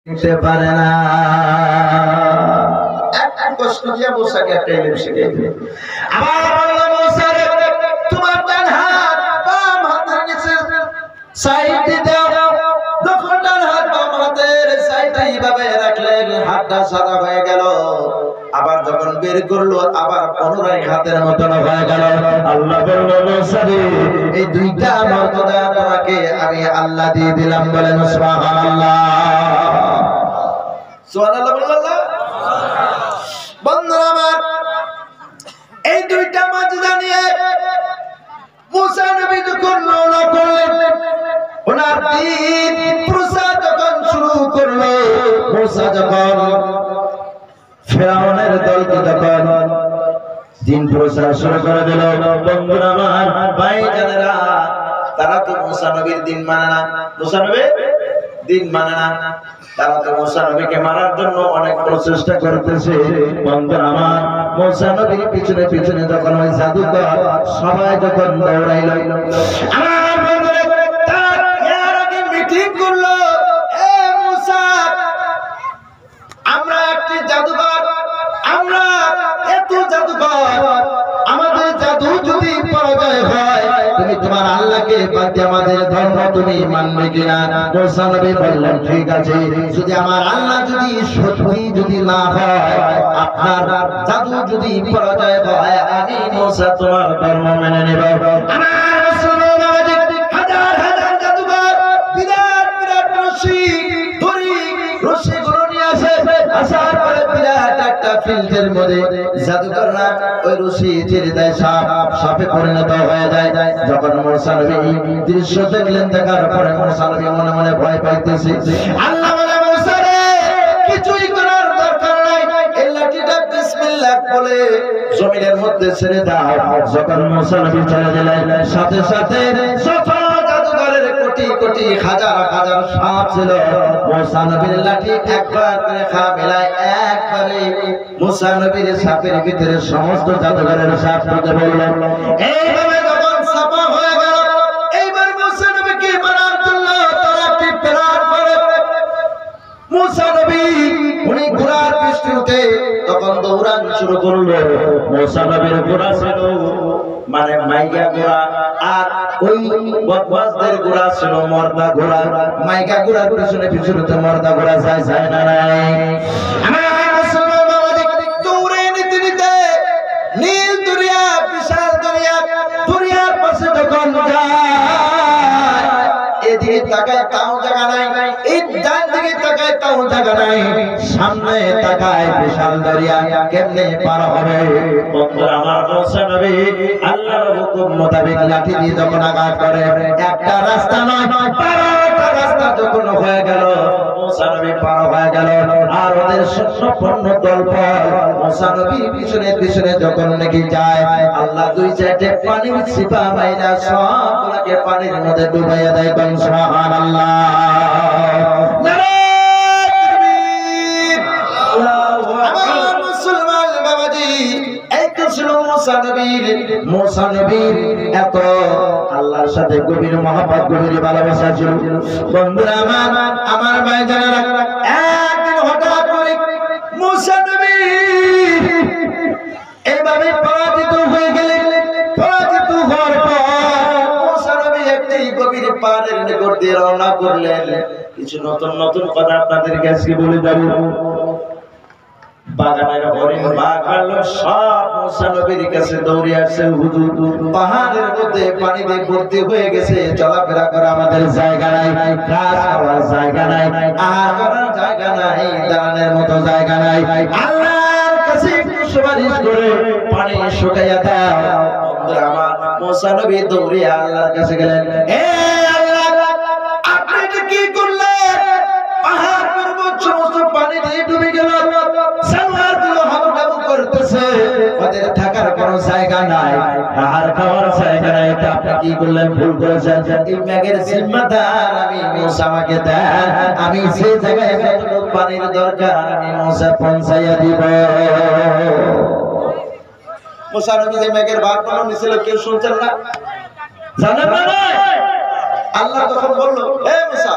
শিখতে পারে না। একটা প্রশ্ন দিয়ে মুসাকে একটা ইলম শিখাইবে। আবার বলল মুসা রে, তোমার ডান হাত বাম হাতের নিচে সাইডে দাও। যখন ডান হাত বাম হাতের সাইডে এইভাবে রাখলেন, হাতটা সাদা হয়ে গেল। আবার যখন বের করলো, আবার পুনরায় হাতের মতন হয়ে গেল। আল্লাহ বলল, মুসা রে, এই দুইটা মর্যাদা তোমাকে আমি আল্লাহ দিয়ে দিলাম। বলেন সুবহানাল্লাহ। সুবহানাল্লাহ বললাম। বন্ধুরা আমার, এই দুইটা মর্যাদা নিয়ে মুসা নবী যখন রওনা করলেন, ওনার দিন প্রচার যখন শুরু করলো, মুসা যখন ফিরআউনের দলকে যখন দিন প্রচার শুরু করে দিল, বন্ধুরা আমার, ভাইজানেরা, তারা তো মুসা নবীর দিন মানে না, মুসা নবীর দিন মানে না। তারা তো মুসা নবীকে মারার জন্য অনেক প্রচেষ্টা করতেছে। বন্ধুরা আমার, মুসা নবীর পিছনে পিছনে যখন ওই জাদুকর সবাই যখন দৌড়াইল, আমার বন্ধুরা তার এর আগে মিটিং করলো, এ মুসা, আমরা একটি জাদুকর, আমরা এত জাদুকর, আমাদের জাদু যদি পরাজয় হয়, তুমি তোমার আল্লাহকে বাদ দিয়ে আমাদের ধর্ম তুমি মানবে কিনা? মুসা নবী বললেন, ঠিক আছে, যদি আমার আল্লাহ যদি সত্যি যদি না হয়, আপনার জাদু যদি পরাজয় হয়, আমি মুসা তোমার ধর্ম মেনে নেব। আমার মুসলমান হাজার হাজার জাদুকর বিরাট বিরাট রশিগুলো নিয়ে আসে, আসার পরে বিরাট একটা ফিল্ডের মধ্যে জাদুকররা ওই রশি ছেড়ে দেয়, সাপে পরিণত হয়ে যায়। যখন মুসা নবী এই দৃশ্য দেখলেন, দেখার পরে মুসা নবী মনে মনে ভয় পাইতেছে। আল্লাহ বলে, মুসা রে, কিছুই করার দরকার নাই, এই লাঠিটা বিসমিল্লাহ বলে জমিনের মধ্যে ছেড়ে দাও। যখন মুসা নবী ছেড়ে দিলেন, সাথে সাথে কোটি কোটি হাজার হাজার সাপ ছিল। মুসা নবীর লাঠি একবার করে খা মেলায়, একবারে মুসা নবীর সাপের ভিতরে সমস্ত জাদুঘরের সাপ ঢুকে পড়ল। এইভাবে যখন সাপা হয়ে গেল, এইবার মুসা নবীকে মারার জন্য তারা একটি প্ল্যান করে। মুসা নবী উনি ঘোড়ার পিঠে উঠে তখন দৌড়ান শুরু করলো। মুসা নবীর ঘোড়া ছিল মানে মাইকা ঘোড়া, আর ওই বদমাশদের ঘোড়া ছিল মর্দা ঘোড়া। মাইকা ঘোড়ার পিছনে পিছনে তো মর্দা ঘোড়া যায় যায় না নাই। আমার মুসলমান বাবাজি দৌড়ে নিতে নিতে নীল দরিয়া, বিশাল দরিয়া, দরিয়ার পাশে যখন যায়, এদিকে তাকায় তাও জায়গা নাই, এই ডান দিকে তাকায় তাও জায়গা নাই, সামনে তাকায় বিশাল দরিয়া, কেমনে পার হবে? বন্ধুরা আমার, মুসা নবী আল্লাহর হুকুম মোতাবেক লাঠি দিয়ে যখন আঘাত করে, একটা রাস্তা নয় 12টা রাস্তা যখন হয়ে গেল, মুসা নবী পার হয়ে গেল। আর ওদের সৈন্য দলবল মুসা নবীর পিছনে পিছনে যখন নাকি যায়, আল্লাহ দুই চারটে পানির ছিপা বাইরা সবগুলোকে পানির মধ্যে ডুবাইয়া দেয়। সুবহানাল্লাহ। মুসা নবীর এত আল্লাহর সাথে গভীর মহব্বত, গভীর ভালোবাসা ছিল। বন্ধুরা আমার, আমার ভাইজানেরা, একদিন হঠাৎ করে মুসা নবী এইভাবে পরাজিত হয়ে গেলেন। পরাজিত হওয়ার পর মুসা নবী একটি গভীর পাহাড়ের নিকট দিয়ে রওনা করলেন। কিছু নতুন নতুন কথা আপনাদের কাছে বলে যাব। বাগানের হরিণ বাঘ ভাল্লুক সব মুসা নবীর কাছে দৌড়ে আসছে। হুজুর, পাহাড়ের মধ্যে পানিতে ভর্তি হয়ে গেছে, চলাফেরা করা আমাদের জায়গা নাই, কাজ করার জায়গা নাই, আর করার জায়গা নাই, দাঁড়ানোর মতো জায়গা নাই। আল্লাহর কাছে একটু সুপারিশ করে পানি শুকাইয়া দাও। বন্ধুরা আমার, মুসা নবী দৌড়ে আল্লাহর কাছে গেলেন। এ আল্লাহ, আপনি এটা কি করলেন? পাহাড় পর্বত সমস্ত পানি দিয়ে ডুবে গেল, ওদের থাকার কোনো জায়গা নাই, আহার খাওয়ার জায়গা নাই, এটা আপনি কি করলেন? ভুল করেছেন। এই মেঘের জিম্মাদার আমি মুসা, আমাকে দেন, আমি সেই জায়গায় যতটুকু পানির দরকার আমি মুসা পৌঁছাইয়া দিব। মুসা নবী যে মেঘের ভার পালন নিছিল, কেউ শুনছেন না, জানেন না? আল্লাহ তখন বলল, হে মুসা,